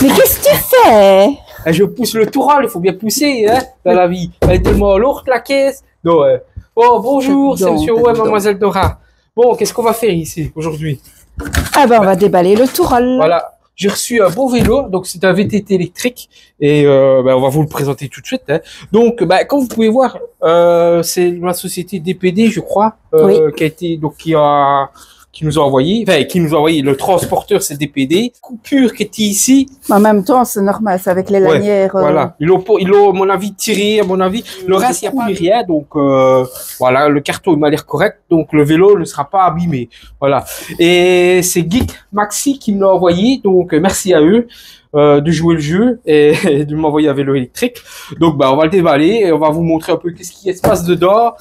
Mais qu'est-ce que tu fais? Je pousse le toural, il faut bien pousser hein, dans la vie. Elle est tellement lourde la caisse. Donc, oh, bonjour, c'est monsieur ouais, mademoiselle Dora. Bon, qu'est-ce qu'on va faire ici aujourd'hui? Ah ben, on va déballer le toural. Voilà, j'ai reçu un beau vélo, donc c'est un VTT électrique et on va vous le présenter tout de suite. Hein. Donc, comme vous pouvez voir, c'est la société DPD, je crois, oui. qui nous a envoyé, le transporteur, c'est DPD. Coupure qui était ici. En même temps, c'est normal, c'est avec les lanières. Voilà. Ils l'ont, à mon avis, tiré, à mon avis. Le reste, il n'y a pas rien. Donc, voilà, le carton, il m'a l'air correct. Donc, le vélo ne sera pas abîmé. Voilà. Et c'est Geek Maxi qui me l'a envoyé. Donc, merci à eux. De jouer le jeu et de m'envoyer un vélo électrique. Donc, on va le déballer et on va vous montrer un peu qu'est-ce qui se passe dedans.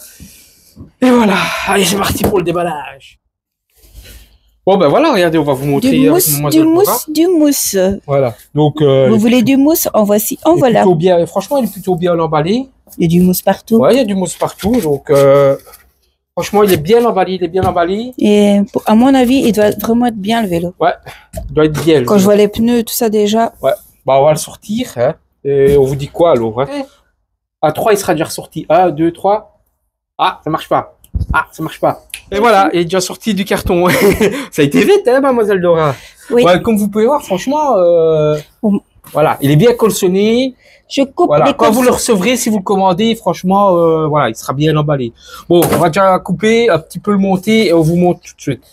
Et voilà. Allez, c'est parti pour le déballage. Bon, voilà, regardez, on va vous montrer. Du mousse. Voilà. Donc, vous voulez du mousse? En voici, en voilà. Bien, franchement, il est plutôt bien emballé. Il y a du mousse partout. Ouais, il y a du mousse partout. Donc, franchement, il est bien emballé, Et à mon avis, il doit vraiment être bien le vélo. Ouais, il doit être bien. Quand je vois les pneus, tout ça déjà. Ouais. On va le sortir. Hein. Et on vous dit quoi alors hein. À 3, il sera déjà ressorti. 1, 2, 3. Ah, ça marche pas. Et voilà, il est déjà sorti du carton. Ça a été vite, hein, mademoiselle Dora. Oui. Ouais, comme vous pouvez voir, franchement, voilà, il est bien colçonné. Je coupe voilà. les Quand vous le recevrez, si vous le commandez, franchement, voilà, il sera bien emballé. Bon, on va déjà couper, un petit peu le monter et on vous montre tout de suite.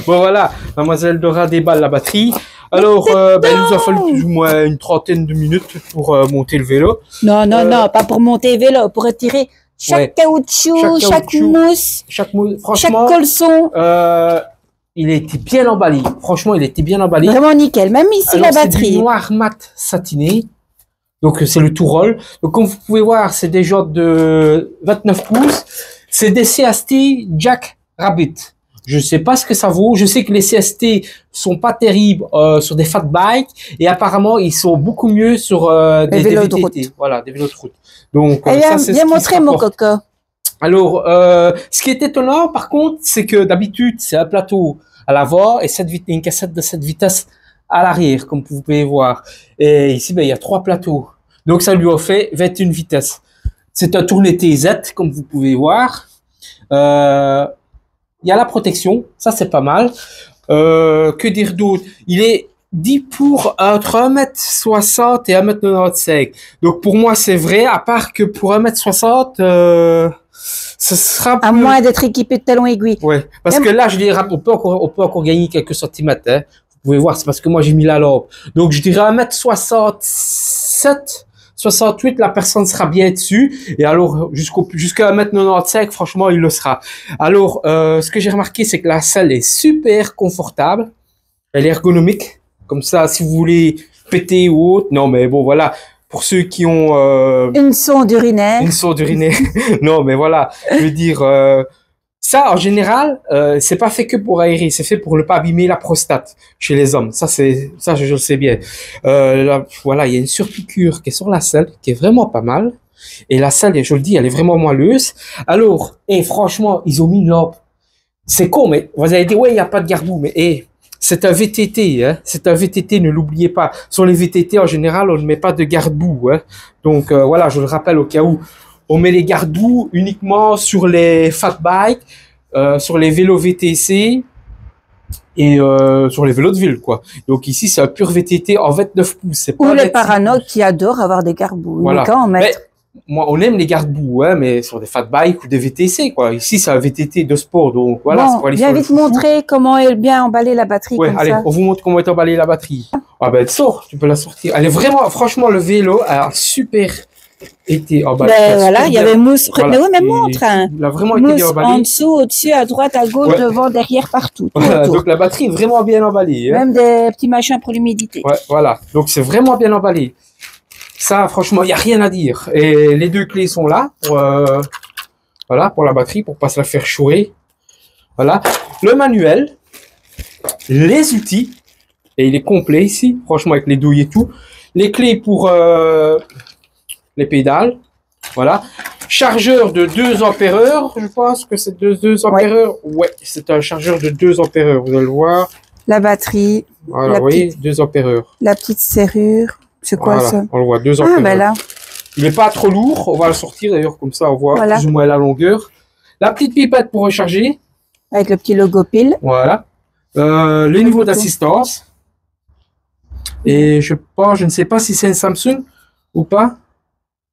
Bon voilà, mademoiselle Dora déballe la batterie. Alors, il nous a fallu plus ou moins une trentaine de minutes pour monter le vélo. Non, pas pour monter le vélo, pour retirer chaque caoutchouc, chaque mousse, franchement, chaque colson. Il était bien emballé. Franchement, il était bien emballé. Vraiment nickel. Même ici, alors, la batterie. C'est du noir mat satiné. Donc, c'est le Touroll. Donc, comme vous pouvez voir, c'est des jantes de 29 pouces. C'est des CST Jack Rabbit. Je sais pas ce que ça vaut. Je sais que les CST sont pas terribles sur des fat bikes et apparemment ils sont beaucoup mieux sur des vélos de route. Voilà, des vélos de route. Donc ça c'est bien montré mon coco. Alors ce qui est étonnant par contre, c'est que d'habitude c'est un plateau à l'avant et une cassette de 7 vitesses à l'arrière comme vous pouvez voir. Et ici il y a 3 plateaux. Donc ça lui a fait 21 vitesses. C'est un tourné TZ comme vous pouvez voir. Il y a la protection, ça c'est pas mal. Que dire d'autre? Il est dit pour entre 1m60 et 1m95. Donc pour moi c'est vrai, à part que pour 1m60, ce sera plus... À moins d'être équipé de talons aiguilles. Ouais, parce que là je dirais, on peut encore gagner quelques centimètres. Hein. Vous pouvez voir, c'est parce que moi j'ai mis la lampe. Donc je dirais 1m67. 68, la personne sera bien dessus. Et alors, jusqu'à 1m95, franchement, il le sera. Alors, ce que j'ai remarqué, c'est que la selle est super confortable. Elle est ergonomique. Comme ça, si vous voulez péter ou autre. Non, mais bon, voilà. Pour ceux qui ont... une sonde urinaire. Non, mais voilà. Je veux dire... ça, en général, c'est pas fait que pour aérer, c'est fait pour ne pas abîmer la prostate chez les hommes. Ça, je le sais bien. Là, voilà, il y a une surpiqûre qui est sur la selle, qui est vraiment pas mal. Et la selle, je le dis, elle est vraiment moelleuse. Alors, franchement, ils ont mis une lampe. C'est con, mais vous allez dire, ouais, il n'y a pas de garde-boue, mais c'est un VTT, hein. C'est un VTT, ne l'oubliez pas. Sur les VTT, en général, on ne met pas de garde-boue, hein. Donc, voilà, je le rappelle au cas où. On met les garde-boue uniquement sur les fat bikes, sur les vélos VTC et sur les vélos de ville, quoi. Donc ici, c'est un pur VTT en 29 pouces. Ou les parano qui adorent avoir des garde-boue. Voilà. Mais moi, on aime les garde-boue, hein, mais sur des fat bikes ou des VTC, quoi. Ici, c'est un VTT de sport, donc voilà. Bon, viens vite montrer comment est bien emballée la batterie. Ouais, allez, on vous montre comment est emballée la batterie. Ah ben, elle sort, tu peux la sortir. Elle est vraiment, franchement, le vélo a super été emballé. Voilà, il y avait mousse. Voilà. Mais oui, mais montre. Il a vraiment été bien emballé. En dessous, au-dessus, à droite, à gauche, devant, derrière, partout. Voilà, donc la batterie est vraiment bien emballée. Même des petits machins pour l'humidité. Ouais, voilà. Donc c'est vraiment bien emballé. Ça, franchement, il n'y a rien à dire. Et les deux clés sont là. Voilà, pour la batterie, pour pas se la faire chourer. Voilà. Le manuel. Les outils. Et il est complet ici. Franchement, avec les douilles et tout. Les clés pour les pédales. Voilà. Chargeur de 2 ampères. Je pense que c'est 2 ampères. Ouais, c'est un chargeur de 2 ampères. Vous allez le voir. La batterie. Voilà, vous voyez, 2 ampères. La petite serrure. C'est quoi voilà, ça? On le voit, 2 ampères. Ah, ben là. Il n'est pas trop lourd. On va le sortir d'ailleurs, comme ça on voit voilà. plus ou moins la longueur. La petite pipette pour recharger. Avec le petit logo pile. Voilà. Le niveau d'assistance. Et je ne sais pas si c'est une Samsung ou pas.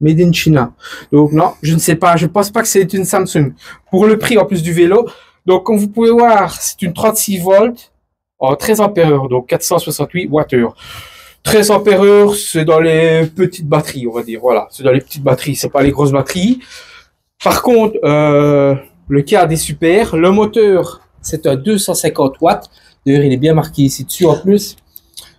Made in China. Donc non, je ne sais pas. Je pense pas que c'est une Samsung. Pour le prix en plus du vélo. Donc comme vous pouvez voir, c'est une 36 volts en 13 ampères. Donc 468 Wh. 13 ampères, c'est dans les petites batteries, on va dire. Voilà, c'est dans les petites batteries, c'est pas les grosses batteries. Par contre, le cadre est super. Le moteur, c'est un 250 watts. D'ailleurs, il est bien marqué ici dessus en plus.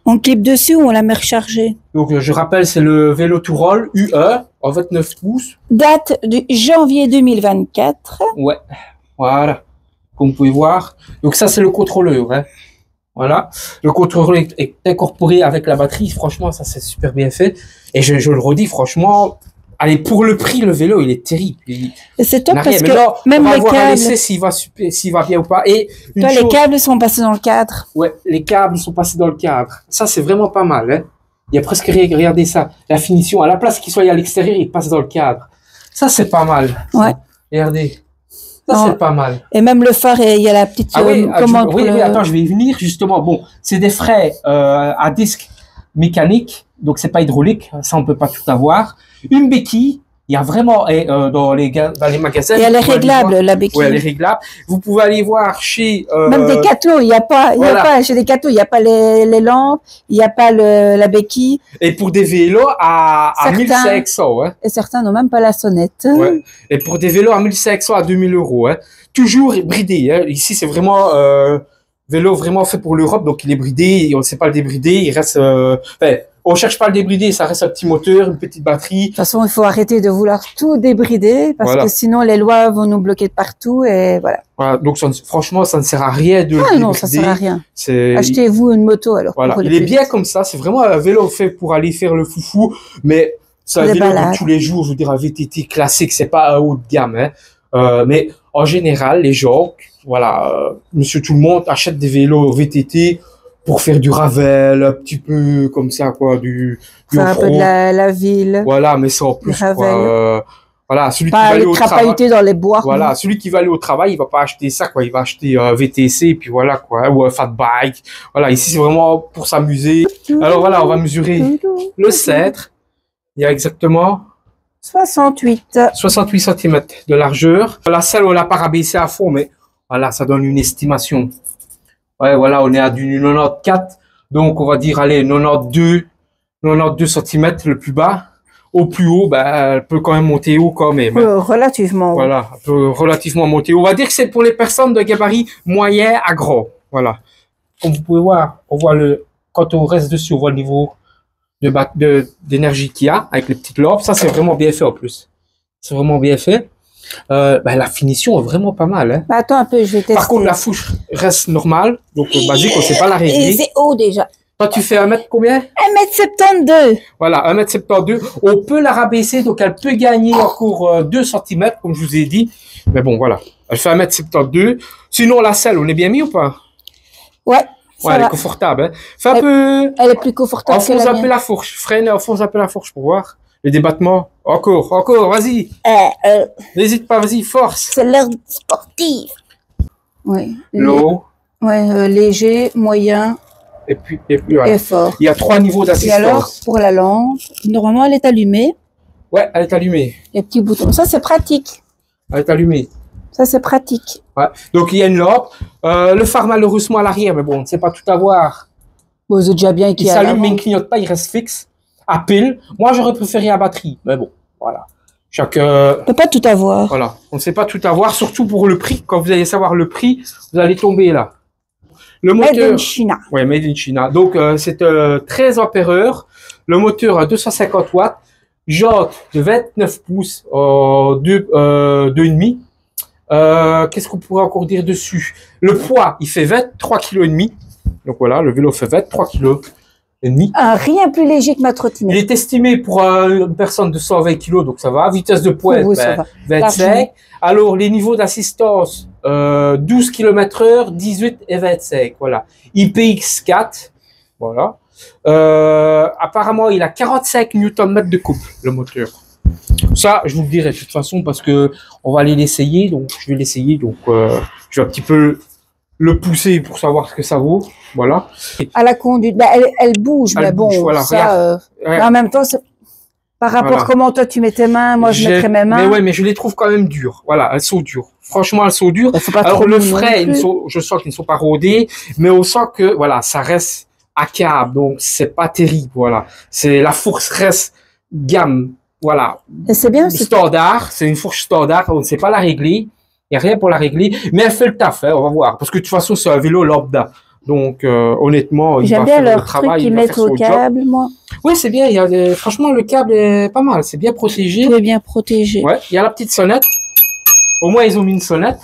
On clip dessus ou on la met rechargée? Donc, je rappelle, c'est le vélo Tourol UE en 29 pouces. Date du janvier 2024. Ouais, voilà, comme vous pouvez voir. Donc ça, c'est le contrôleur, hein. Voilà, le contrôleur est incorporé avec la batterie. Franchement, ça c'est super bien fait. Et je le redis, franchement, allez, pour le prix, le vélo, il est terrible. C'est top parce que là, même on va les voir câbles, s'il va bien ou pas. Et toi, les câbles sont passés dans le cadre. Ouais, les câbles sont passés dans le cadre. Ça, c'est vraiment pas mal, hein. Il y a presque rien. Regardez ça, la finition. À la place qu'il soit à l'extérieur, il passe dans le cadre. Ça, c'est pas mal. Ouais. Regardez. Ça, c'est pas mal. Et même le phare, il y a la petite commande. Oui, attends, je vais y venir, justement. Bon, c'est des freins à disque mécanique, donc c'est pas hydraulique. Ça, on peut pas tout avoir. Une béquille. Il y a vraiment, dans les magasins. Et elle est réglable, la béquille. Oui, elle est réglable. Vous pouvez aller voir chez, même des cadeaux, il y a pas, chez des cadeaux, il n'y a pas les lampes, il n'y a pas la béquille. Et pour des vélos à 1500, hein. Et certains n'ont même pas la sonnette. Ouais. Et pour des vélos à 1500 à 2000 euros, hein. Toujours bridé, hein. Ici, c'est vraiment, vélo vraiment fait pour l'Europe, donc il est bridé, on ne sait pas le débrider, il reste, on cherche pas à le débrider, ça reste un petit moteur, une petite batterie. De toute façon, il faut arrêter de vouloir tout débrider parce que sinon les lois vont nous bloquer de partout et voilà. Voilà, donc franchement, ça ne sert à rien de le débrider. Non, ça sert à rien. Achetez-vous une moto alors. Voilà, il est bien comme ça, c'est vraiment un vélo fait pour aller faire le foufou, mais c'est un vélo de tous les jours, je veux dire un VTT classique, c'est pas un haut de gamme, hein. Mais en général, les gens, voilà, monsieur tout le monde achète des vélos VTT pour faire du ravel, un petit peu comme ça, quoi, du un peu de la ville. Voilà, mais c'est en plus, quoi, voilà, celui pas qui va aller au travail. Dans les bois. Voilà, celui qui va aller au travail, il va pas acheter ça, quoi, il va acheter un VTC, puis voilà, quoi, ou un fat bike. Voilà, ici, c'est vraiment pour s'amuser. Alors voilà, on va mesurer le centre. Il y a exactement 68 cm de largeur. La selle, on l'a pas rabaissé à fond, mais voilà, ça donne une estimation. Ouais, voilà, on est à du 94. Donc, on va dire, allez, 92 cm le plus bas. Au plus haut, elle peut quand même monter haut quand même. Relativement haut. Voilà, elle peut relativement monter haut. On va dire que c'est pour les personnes de gabarit moyen à grand. Voilà. Comme vous pouvez voir, on voit quand on reste dessus, on voit le niveau d'énergie qu'il y a avec les petites lampes. Ça, c'est vraiment bien fait en plus. C'est vraiment bien fait. La finition est vraiment pas mal, hein. Attends un peu, je vais tester. Par contre, la fourche reste normale, donc basique, on sait pas la régler. Et c'est haut déjà. Toi, tu fais 1 m combien? 1,72 m. Voilà, 1,72 m. On peut la rabaisser, donc elle peut gagner encore 2 cm, comme je vous ai dit. Mais bon, voilà. Elle fait 1,72 m. Sinon, la selle, on est bien mis ou pas? Ouais. Ouais, elle est confortable, hein. Fais un peu. Elle est plus confortable. Enfonce un peu la fourche. Freine, enfonce un peu la fourche pour voir. Les débattements. Encore, vas-y. N'hésite pas, vas-y, force. C'est l'heure sportive. Oui. Low. Ouais, léger, moyen. Et puis voilà. Et fort. Il y a 3 niveaux d'assistance. Et alors, pour la lampe, normalement, elle est allumée. Ouais, elle est allumée. Il y a un petit bouton. Ça, c'est pratique. Elle est allumée. Ça, c'est pratique. Ouais. Donc, il y a une lampe. Le phare, malheureusement, à l'arrière, mais bon, on ne sait pas tout avoir. Bon, c'est déjà bien qu'il il s'allume, mais il ne clignote pas, il reste fixe. À pile. Moi, j'aurais préféré à batterie. Mais bon, voilà. On peut pas tout avoir. Voilà. On ne sait pas tout avoir, surtout pour le prix. Quand vous allez savoir le prix, vous allez tomber là. Le moteur. Made in China. Ouais, Made in China. Donc, c'est 13 ampères. Le moteur à 250 watts. Jantes de 29 pouces, 2,5. Qu'est-ce qu'on pourrait encore dire dessus? Le poids, il fait 23 kg et demi. Donc voilà, le vélo fait 23 kg et demi. Rien plus léger que ma trottinette. Il est estimé pour une personne de 120 kg, donc ça va. Vitesse de pointe, Oui, ben, 25. Alors, les niveaux d'assistance, 12 km/h, 18 et 25. Voilà. IPX4. Voilà. Apparemment, il a 45 Nm de couple, le moteur. Ça, je vous le dirai de toute façon parce que on va aller l'essayer. Donc, je vais l'essayer. Donc, je vais un petit peu le pousser pour savoir ce que ça vaut. Voilà. À la conduite, bah, elle bouge, mais bon, voilà, ça, en même temps, par rapport à comment toi tu mets tes mains, moi je mettrais mes mains. Mais ouais, mais je les trouve quand même dures. Voilà, elles sont dures. Franchement, elles sont dures. Faut pas alors trop le frais, je sens qu'ils ne sont pas rodés, mais on sent que voilà, ça reste à câble, donc c'est pas terrible. Voilà, c'est la fourche reste gamme. Voilà. C'est bien. Standard, c'est une fourche standard. On ne sait pas la régler. Il n'y a rien pour la régler, mais elle fait le taf. Hein, on va voir, parce que de toute façon, c'est un vélo lambda. Donc, honnêtement, j'aime bien leur truc qu'ils mettent au câble, moi. Oui, c'est bien. Il y a franchement, le câble est pas mal. C'est bien protégé. Tout est bien protégé. Ouais. Il y a la petite sonnette. Au moins, ils ont mis une sonnette.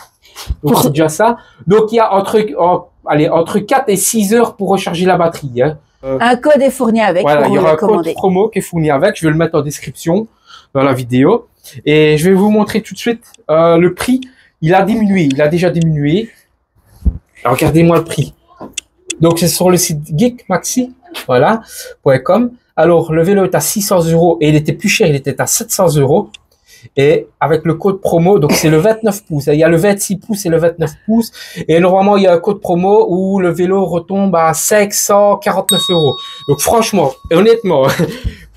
Donc, c'est déjà ça. Donc, il y a entre 4 et 6 heures pour recharger la batterie. Hein. Un code est fourni avec. Voilà, il y aura un code promo qui est fourni avec. Je vais le mettre en description dans la vidéo. Et je vais vous montrer tout de suite le prix. Il a diminué. Il a déjà diminué. Alors, regardez-moi le prix. Donc, c'est sur le site geekmaxi, voilà, .com. Alors, le vélo est à 600 € et il était plus cher, il était à 700 €. Et avec le code promo, donc c'est le 29 pouces. Il y a le 26 pouces et le 29 pouces. Et normalement, il y a un code promo où le vélo retombe à 549 €. Donc, franchement, et honnêtement,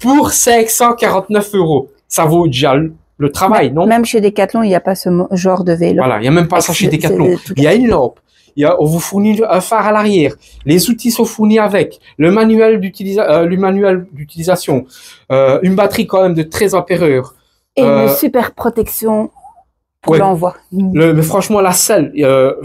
pour 549 €, ça vaut déjà le travail, non? Même chez Decathlon, il n'y a pas ce genre de vélo. Voilà, il n'y a même pas ça chez Decathlon. Il y a une lampe. On vous fournit un phare à l'arrière. Les outils sont fournis avec. Le manuel d'utilisation. Une batterie quand même de 13 ampères-heure. Et une super protection pour l'envoi. Mais franchement, la selle,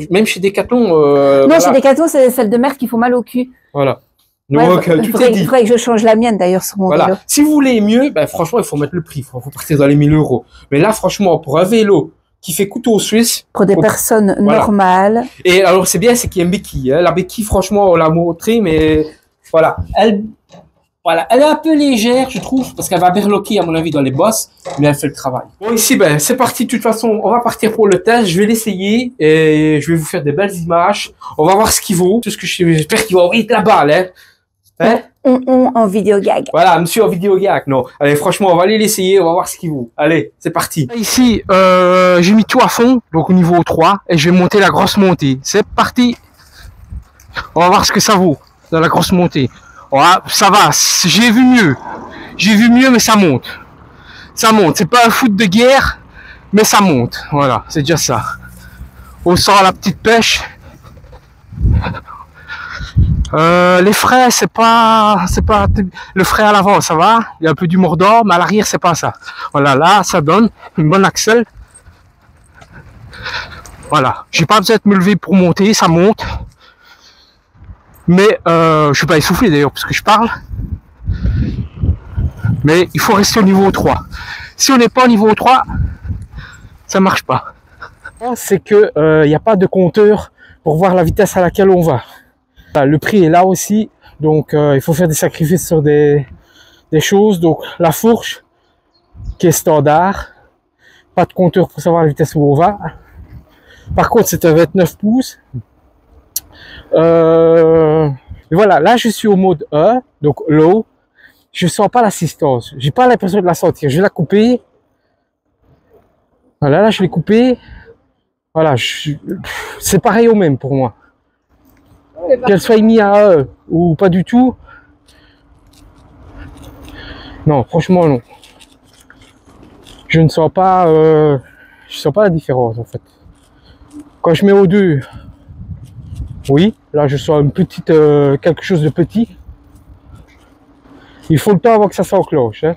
même chez Decathlon... non, voilà. Chez Decathlon, c'est celle de merde qui font mal au cul. Voilà. Donc, il faudrait que je change la mienne d'ailleurs sur mon vélo. Si vous voulez mieux, ben, franchement, il faut mettre le prix. Il faut partir dans les 1000 €. Mais là, franchement, pour un vélo qui fait couteau suisse. Pour des personnes normales. Et alors, c'est bien, c'est qu'il y a une béquille. Hein. La béquille, franchement, on l'a montré, mais voilà. Elle est un peu légère, je trouve, parce qu'elle va berloquer, à mon avis, dans les bosses, mais elle fait le travail. Bon, ici, ben, c'est parti. De toute façon, on va partir pour le test. Je vais l'essayer et je vais vous faire des belles images. On va voir ce qu'il vaut. Tout ce que j'espère qu'il va envoyer de la balle, hein. Hein? En vidéo gag. Voilà, monsieur en vidéo gag, non. Allez, franchement, on va aller l'essayer, on va voir ce qu'il vaut. Allez, c'est parti. Ici, j'ai mis tout à fond, donc au niveau 3, et je vais monter la grosse montée. C'est parti. On va voir ce que ça vaut dans la grosse montée. Voilà, ça va, j'ai vu mieux. J'ai vu mieux, mais ça monte. Ça monte. C'est pas un foot de guerre, mais ça monte. Voilà, c'est déjà ça. On sent la petite pêche. Les freins, c'est pas le frein à l'avant, ça va, il y a un peu du mordant, mais à l'arrière c'est pas ça. Voilà, là ça donne une bonne axle. Voilà, j'ai pas besoin de me lever pour monter, ça monte. Mais je suis pas essoufflé d'ailleurs parce que je parle. Mais il faut rester au niveau 3. Si on n'est pas au niveau 3, ça marche pas. C'est que il n'y a pas de compteur pour voir la vitesse à laquelle on va. Le prix est là aussi, donc il faut faire des sacrifices sur des choses. Donc la fourche qui est standard, pas de compteur pour savoir la vitesse où on va. Par contre, c'est un 29 pouces. Et voilà, là je suis au mode 1, donc low. Je sens pas l'assistance, j'ai pas l'impression de la sentir. Je vais la couper. Voilà, là je l'ai coupée. Voilà, c'est pareil au même pour moi. Qu'elle soit mise à 1 ou pas du tout. Non, franchement non. Je ne sens pas, la différence en fait. Quand je mets au 2, oui, là je sens une petite, quelque chose de petit. Il faut le temps avant que ça s'enclenche. Hein.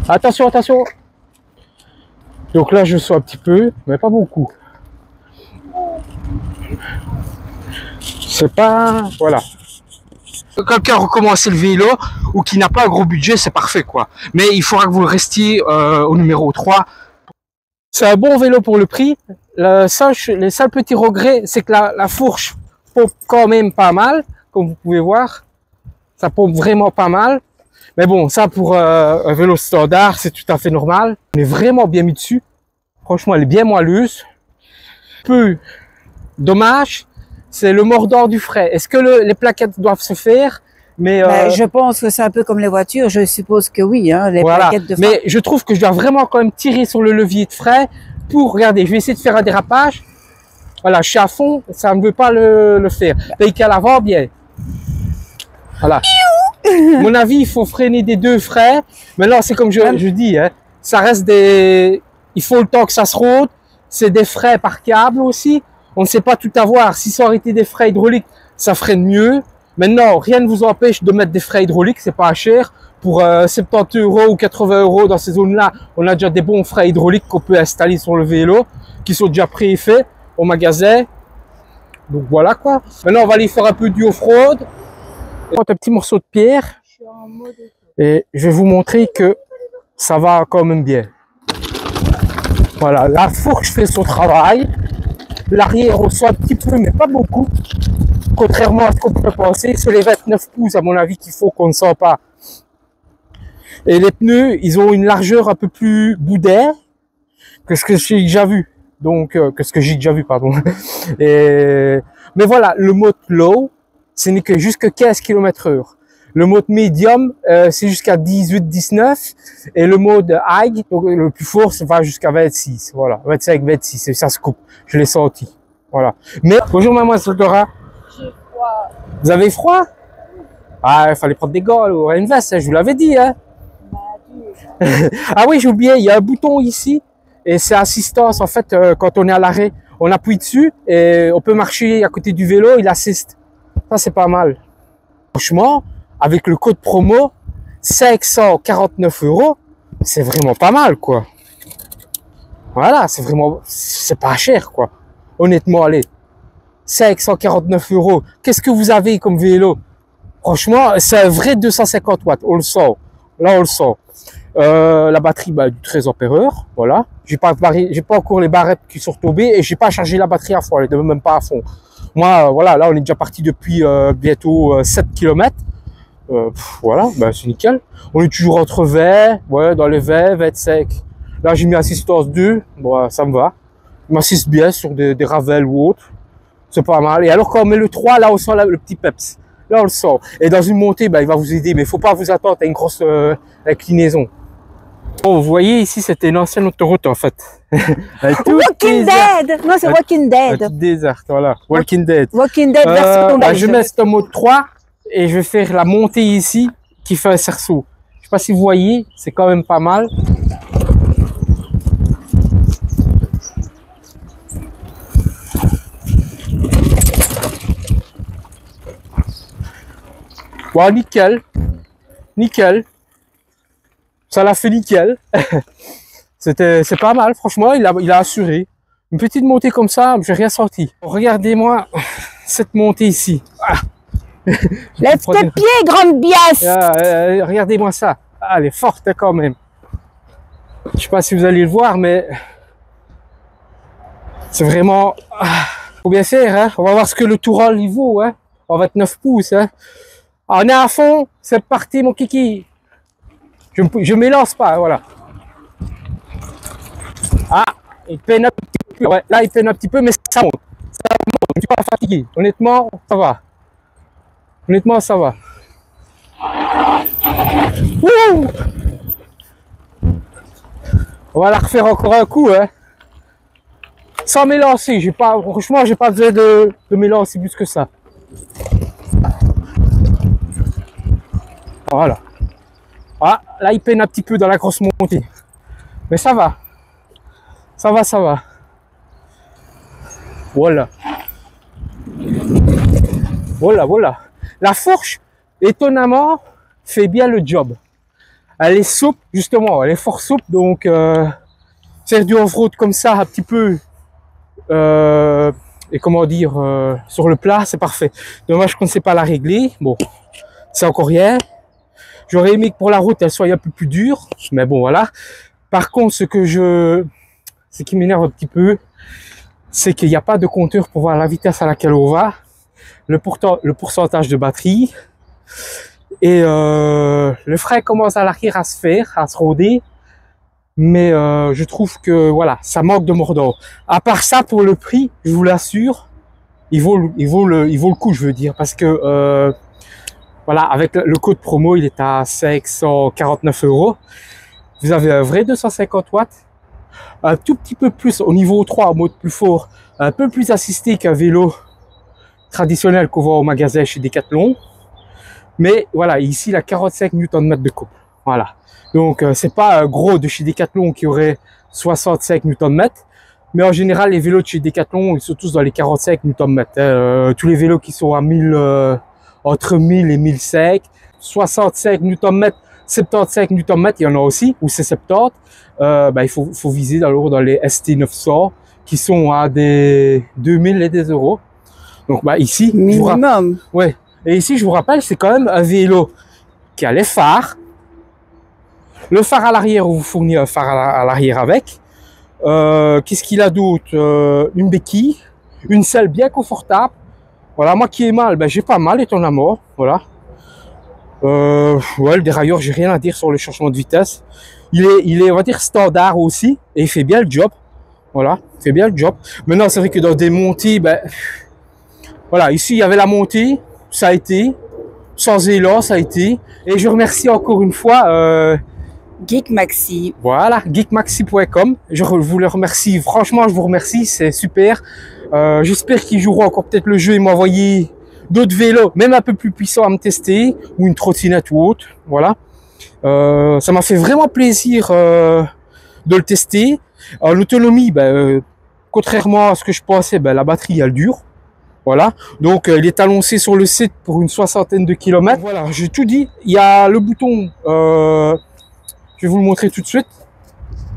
Attention, attention. Donc là je sens un petit peu, mais pas beaucoup. C'est pas... Voilà. quelqu'un a recommencé le vélo ou qui n'a pas un gros budget, c'est parfait quoi. Mais il faudra que vous restiez au numéro 3. C'est un bon vélo pour le prix. Les seuls petits regrets, c'est que la fourche pompe quand même pas mal, comme vous pouvez voir. Ça pompe vraiment pas mal. Mais bon, ça pour un vélo standard, c'est tout à fait normal. On est vraiment bien mis dessus. Franchement, elle est bien moelleuse. Peu dommage, c'est le mordant du frais. Est-ce que les plaquettes doivent se faire? Mais je pense que c'est un peu comme les voitures. Je suppose que oui, hein, les voilà. plaquettes de frein. Mais je trouve que je dois vraiment quand même tirer sur le levier de frein pour, regardez, je vais essayer de faire un dérapage. Voilà, je suis à fond, ça ne veut pas le faire. Pays qu'à l'avant, bien. Voilà. Mon avis, il faut freiner des deux freins. Maintenant, c'est comme je dis, hein, ça reste des... Il faut le temps que ça se rôde. C'est des freins par câble aussi. On ne sait pas tout avoir. Si ça aurait été des freins hydrauliques, ça freine mieux. Maintenant, rien ne vous empêche de mettre des freins hydrauliques. C'est pas cher. Pour 70 € ou 80 € dans ces zones-là, on a déjà des bons freins hydrauliques qu'on peut installer sur le vélo, qui sont déjà prêts et faits au magasin. Donc voilà quoi. Maintenant, on va aller faire un peu du off-road. Un petit morceau de pierre. Et je vais vous montrer que ça va quand même bien. Voilà, la fourche fait son travail. L'arrière reçoit un petit peu, mais pas beaucoup. Contrairement à ce qu'on peut penser, c'est les 29 pouces, à mon avis, qu'il faut qu'on ne sent pas. Et les pneus, ils ont une largeur un peu plus boudin que ce que j'ai déjà vu. Donc, que ce que j'ai déjà vu, pardon. Mais voilà, le mode low, ce n'est que jusqu'à 15 km/h. Le mode medium, c'est jusqu'à 18-19. Et le mode high, donc le plus fort, ça va jusqu'à 26. Voilà, 25-26. Et ça se coupe. Je l'ai senti. Voilà. Mais, bonjour mademoiselle Dora. J'ai froid. Vous avez froid? Ah, il fallait prendre des gants ou une veste, je vous l'avais dit, hein. Ah oui, j'ai oublié, il y a un bouton ici. Et c'est assistance, en fait, quand on est à l'arrêt, on appuie dessus et on peut marcher à côté du vélo, il assiste. Ça, c'est pas mal. Franchement, avec le code promo, 549 €, c'est vraiment pas mal, quoi. Voilà, c'est pas cher, quoi. Honnêtement, allez. 549 €. Qu'est-ce que vous avez comme vélo? Franchement, c'est un vrai 250 watts. On le sent. Là, on le sent. La batterie, du 13 ampères-heure. Voilà. J'ai pas encore les barrettes qui sont tombées et j'ai pas chargé la batterie à fond. Elle est même pas à fond. Moi, voilà, là, on est déjà parti depuis bientôt 7 km. Voilà, c'est nickel. On est toujours entre 20, ouais, dans les 20, 25. Là, j'ai mis assistance 2. Bon, ça me va. Je m'assiste bien sur des ravels ou autres. C'est pas mal. Et alors, quand on met le 3, là, on sent le petit peps. Là, on le sent. Et dans une montée, il va vous aider. Mais il faut pas vous attendre à une grosse inclinaison. Bon, vous voyez, ici, c'était une ancienne autoroute, en fait. Walking Dead! Non, c'est Walking Dead. Désert, voilà. Walking Dead. Walking Dead version je mets ce mode 3 et je vais faire la montée ici qui fait un cerceau. Je sais pas si vous voyez, c'est quand même pas mal. Bon, nickel. Nickel. Ça l'a fait nickel. C'est pas mal, franchement, il a assuré. Une petite montée comme ça, j'ai rien senti. Regardez-moi cette montée ici. Ah. Lève tes pieds, grande biasse. Regardez-moi ça. Ah, elle est forte quand même. Je sais pas si vous allez le voir, mais c'est vraiment... faut bien faire, hein. On va voir ce que le Toural il vaut, hein. En 29 pouces, hein. On est à fond, c'est parti mon kiki. Je m'élance pas, voilà. Ah, il peine un petit peu. Ouais, là il peine un petit peu, mais ça monte. Ça monte, je suis pas fatigué. Honnêtement, ça va. Honnêtement, ça va. Wouh! On va la refaire encore un coup, hein. Sans m'élancer, franchement, j'ai pas besoin de m'élancer plus que ça. Voilà. Ah, là, il peine un petit peu dans la grosse montée. Mais ça va. Ça va, ça va. Voilà. Voilà, voilà. La fourche, étonnamment, fait bien le job. Elle est souple, justement. Elle est fort souple. Donc, faire du off-road comme ça, un petit peu, et comment dire, sur le plat, c'est parfait. Dommage qu'on ne sait pas la régler. Bon, c'est encore rien. J'aurais aimé que pour la route, elle soit un peu plus dure, mais bon, voilà. Par contre, ce qui m'énerve un petit peu, c'est qu'il n'y a pas de compteur pour voir la vitesse à laquelle on va, le pourcentage de batterie, et le frein commence à l'arrière à se rôder, mais je trouve que voilà, ça manque de mordant. À part ça, pour le prix, je vous l'assure, il vaut le coup, je veux dire, parce que voilà, avec le code promo, il est à 549 €. Vous avez un vrai 250 watts, un tout petit peu plus au niveau 3 en mode plus fort, un peu plus assisté qu'un vélo traditionnel qu'on voit au magasin chez Decathlon. Mais voilà, ici, il a 45 Nm de couple. Voilà. Donc, c'est pas un gros de chez Decathlon qui aurait 65 Nm. Mais en général, les vélos de chez Decathlon, ils sont tous dans les 45 Nm. Tous les vélos qui sont à 1000, entre 1000 et 1005, 65 Nm, 75 Nm, il y en a aussi, ou c'est 70. Il faut viser dans les ST900 qui sont à des 2000 et des euros. Donc ici, minimum. Ouais. Et ici, je vous rappelle, c'est quand même un vélo qui a les phares. Le phare à l'arrière, on vous fournit un phare à l'arrière avec. Qu'est-ce qu'il a d'autre? Une béquille, une selle bien confortable. Voilà, moi qui ai mal, j'ai pas mal étonnamment. Voilà. Ouais, le dérailleur, j'ai rien à dire sur le changement de vitesse. Il est, on va dire, standard aussi, et il fait bien le job. Voilà, il fait bien le job. Maintenant, c'est vrai que dans des montées, voilà, ici, il y avait la montée, ça a été. Sans élan, ça a été. Et je remercie encore une fois Geek Maxi. Voilà, geekmaxi.com. Je vous le remercie, franchement, je vous remercie, c'est super. J'espère qu'ils joueront encore peut-être le jeu et m'envoyer d'autres vélos, même un peu plus puissants à me tester, ou une trottinette ou autre. Voilà. Ça m'a fait vraiment plaisir de le tester. L'autonomie, contrairement à ce que je pensais, la batterie elle dure. Voilà, donc il est annoncé sur le site pour une 60aine de kilomètres. Voilà, j'ai tout dit. Il y a le bouton, je vais vous le montrer tout de suite.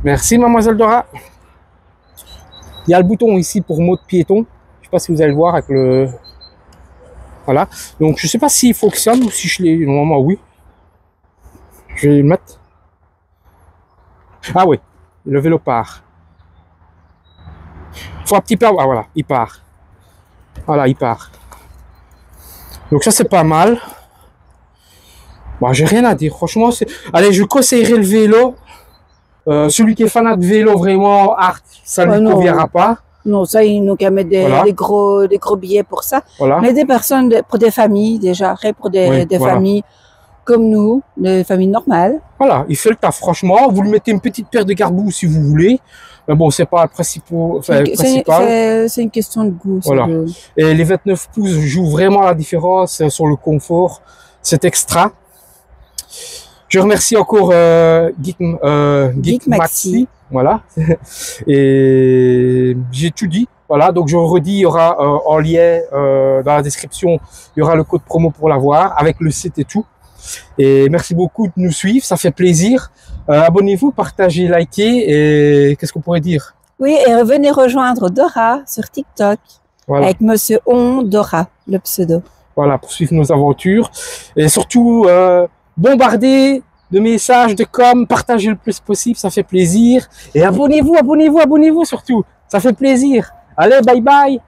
Merci mademoiselle Dora. Il y a le bouton ici pour mode piéton. Je sais pas si vous allez le voir avec le... Voilà, donc je sais pas s'il fonctionne ou si je l'ai... Normalement oui. Je vais le mettre. Ah oui, le vélo part. Il faut un petit peu... Ah voilà, il part. Voilà, il part. Donc ça, c'est pas mal. Bon, j'ai rien à dire. Franchement, allez, je conseillerais le vélo. Celui qui est fanat de vélo vraiment hard, ça ne lui conviendra pas. Non, ça, il nous qu'à mettre des gros billets pour ça. Voilà. Mais des personnes, pour des familles, déjà, pour des familles comme nous, des familles normales. Voilà, il fait le taf, franchement. Vous lui mettez une petite paire de garboux si vous voulez. Mais bon, c'est pas le principal. C'est une question de goût. Voilà. Et les 29 pouces jouent vraiment la différence sur le confort. C'est extra. Je remercie encore Geek Maxi. Voilà. Et j'ai tout dit. Voilà, donc je redis, il y aura en lien dans la description, il y aura le code promo pour l'avoir, avec le site et tout. Et merci beaucoup de nous suivre, ça fait plaisir. Abonnez-vous, partagez, likez, et qu'est-ce qu'on pourrait dire? Oui, et venez rejoindre Dora sur TikTok, voilà. Avec Monsieur On Dora, le pseudo. Voilà, pour suivre nos aventures. Et surtout, bombardez de messages, de com, partagez le plus possible, ça fait plaisir. Et abonnez-vous surtout, ça fait plaisir. Allez, bye bye.